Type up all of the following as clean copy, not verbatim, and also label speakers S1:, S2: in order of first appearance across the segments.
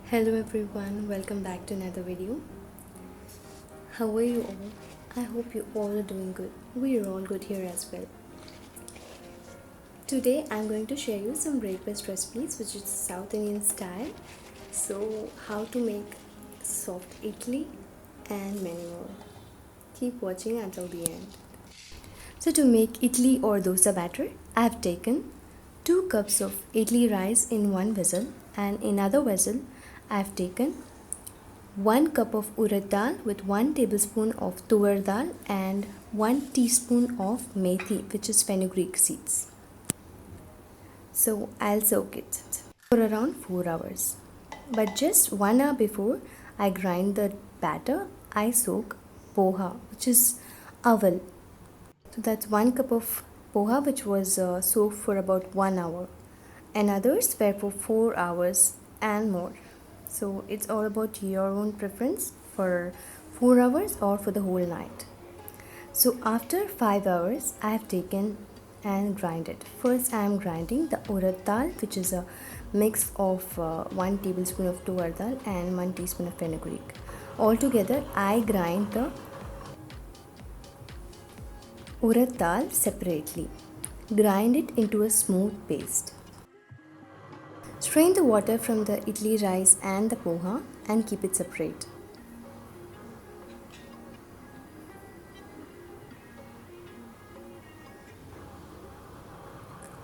S1: Hello everyone, welcome back to another video. How are you all? I hope you all are doing good. We are all good here as well. Today I'm going to share you some breakfast recipes which is South Indian style. So how to make soft idli and many more. Keep watching until the end. So to make idli or dosa batter, I have taken 2 cups of idli rice in one vessel, and in another vessel I have taken 1 cup of urad dal with 1 tablespoon of tuvar dal and 1 teaspoon of methi, which is fenugreek seeds. So I'll soak it for around 4 hours. But just 1 hour before I grind the batter, I soak poha, which is aval. So that's 1 cup of poha which was soaked for about 1 hour, and others were for 4 hours and more. So it's all about your own preference for 4 hours or for the whole night. So after 5 hours I have taken and grind it. First I am grinding the urad dal, which is a mix of 1 tablespoon of tuvar dal and 1 teaspoon of fenugreek. Altogether I grind the urad dal separately. Grind it into a smooth paste. Strain the water from the idli rice and the poha and keep it separate.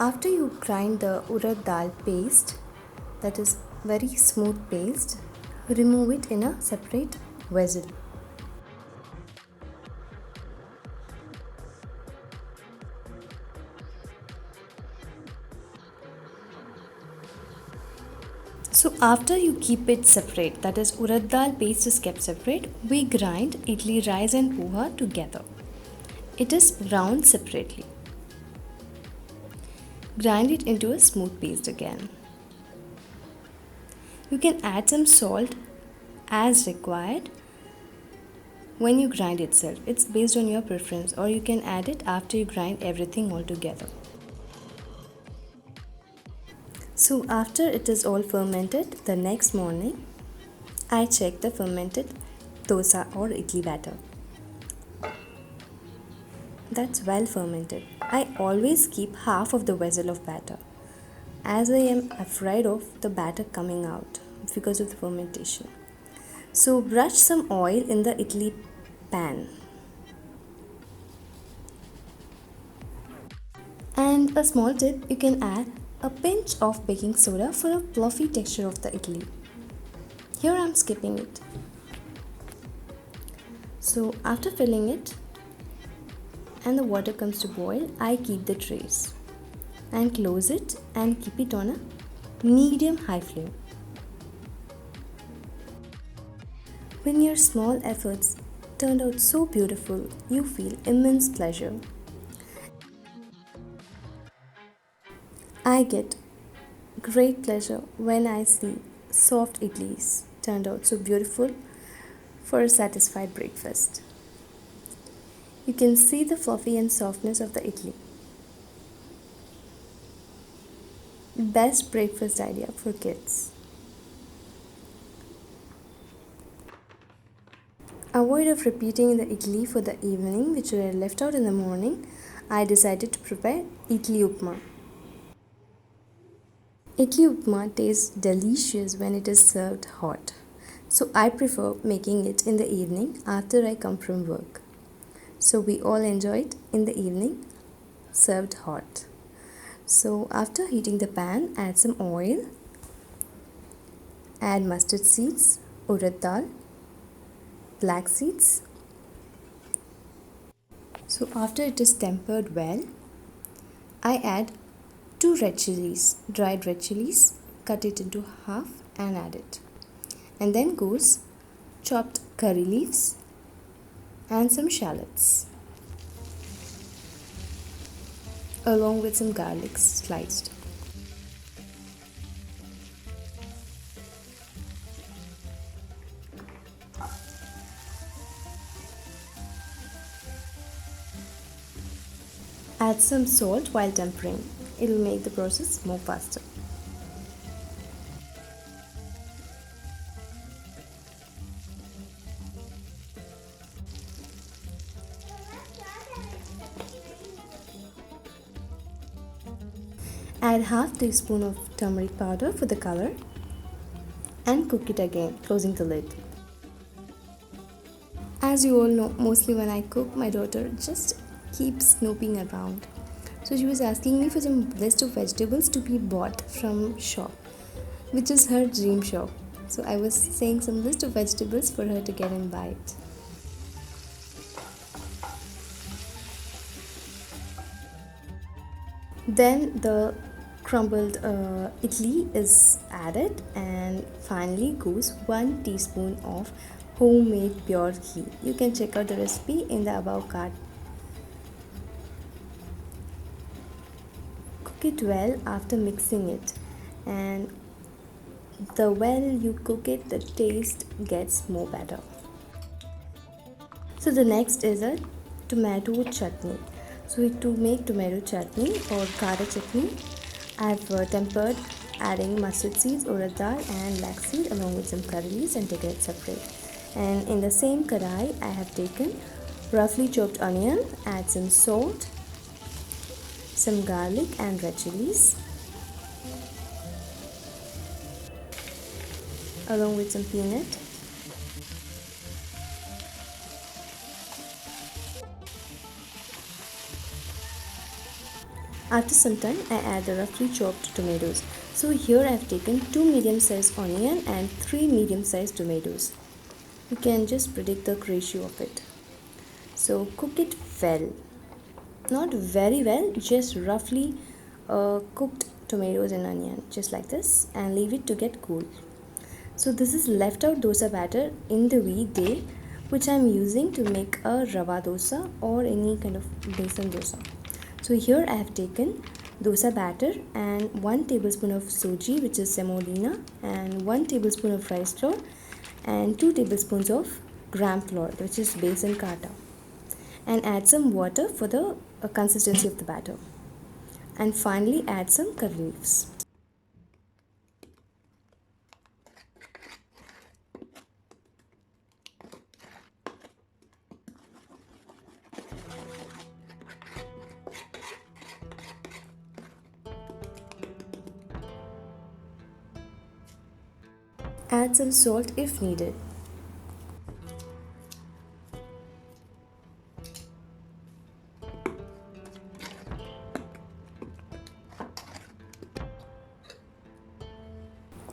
S1: After you grind the urad dal paste, that is very smooth paste, remove it in a separate vessel. So after you keep it separate, that is urad dal paste is kept separate, we grind idli rice and poha together. It is ground separately. Grind it into a smooth paste again. You can add some salt as required when you grind itself. It's based on your preference, or you can add it after you grind everything all together. So after it is all fermented, the next morning I check the fermented dosa or idli batter. That's well fermented. I always keep half of the vessel of batter, as I am afraid of the batter coming out because of the fermentation. So brush some oil in the idli pan. And a small tip, you can add a pinch of baking soda for a fluffy texture of the idli. Here I am skipping it. So after filling it and the water comes to boil, I keep the trays and close it and keep it on a medium high flame. When your small efforts turned out so beautiful, you feel immense pleasure. I get great pleasure when I see soft idlis turned out so beautiful for a satisfied breakfast. You can see the fluffy and softness of the idli. Best breakfast idea for kids. Avoid of repeating the idli for the evening, which were left out in the morning. I decided to prepare idli upma. Idli upma tastes delicious when it is served hot. So I prefer making it in the evening after I come from work. So we all enjoy it in the evening, served hot. So after heating the pan, add some oil, add mustard seeds, urad dal, black seeds. So after it is tempered well, I add 2 red chilies, dried red chilies, cut it into half and add it. And then goes chopped curry leaves and some shallots, along with some garlic sliced. Add some salt while tempering. It will make the process more faster. Add half teaspoon of turmeric powder for the color and cook it again, closing the lid. As you all know, mostly when I cook, my daughter just keeps snooping around. So she was asking me for some list of vegetables to be bought from shop, which is her dream shop. So I was saying some list of vegetables for her to get and buy it. Then the crumbled idli is added, and finally goes 1 teaspoon of homemade pure ghee. You can check out the recipe in the above card. Cook it well after mixing it, and the well you cook it, the taste gets more better. So the next is a tomato chutney. So to make tomato chutney or kara chutney, I have tempered adding mustard seeds, urad dal and flax seed along with some curry leaves and taken it separate. And in the same kadai, I have taken roughly chopped onion, add some salt, some garlic and red chilies along with some peanut. After some time, I add the roughly chopped tomatoes. So here I have taken 2 medium-sized onion and 3 medium-sized tomatoes. You can just predict the ratio of it. So cook it well, not very well, just roughly cooked tomatoes and onion, just like this, and leave it to get cool. So this is left out dosa batter in the weekday, which I am using to make a rava dosa or any kind of besan dosa. So here I have taken dosa batter and 1 tablespoon of suji, which is semolina, and 1 tablespoon of rice flour and 2 tablespoons of gram flour, which is besan kata, and add some water for the consistency of the batter, and finally add some curry leaves. Add some salt if needed.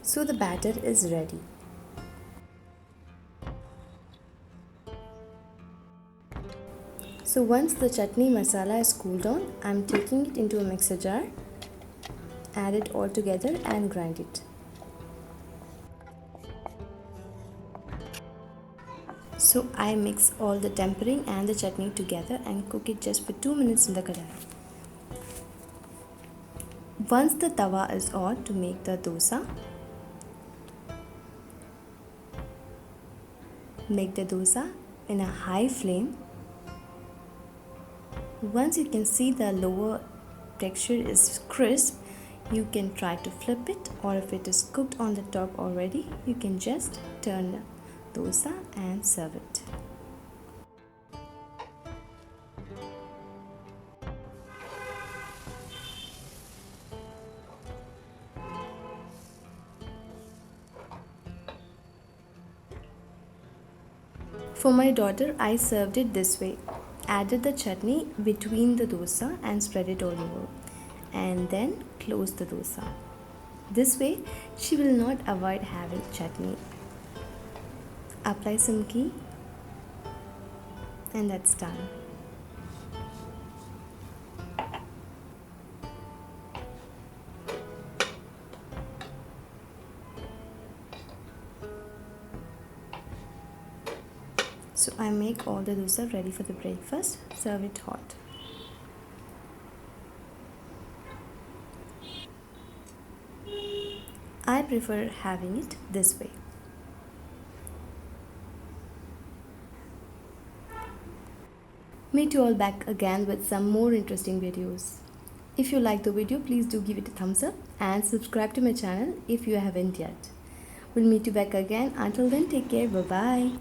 S1: So the batter is ready. So once the chutney masala is cooled down, I am taking it into a mixer jar, add it all together and grind it. So I mix all the tempering and the chutney together and cook it just for 2 minutes in the kadai. Once the tawa is on to make the dosa, make the dosa in a high flame. Once you can see the lower texture is crisp, you can try to flip it, or if it is cooked on the top already, you can just turn the dosa and serve it. For my daughter, I served it this way. Added the chutney between the dosa and spread it all over, and then close the dosa. This way, she will not avoid having chutney. Apply some ghee, and that's done. So I make all the dosa ready for the breakfast. Serve it hot. I prefer having it this way. Meet you all back again with some more interesting videos. If you like the video, please do give it a thumbs up and subscribe to my channel if you haven't yet. We'll meet you back again. Until then, take care. Bye-bye.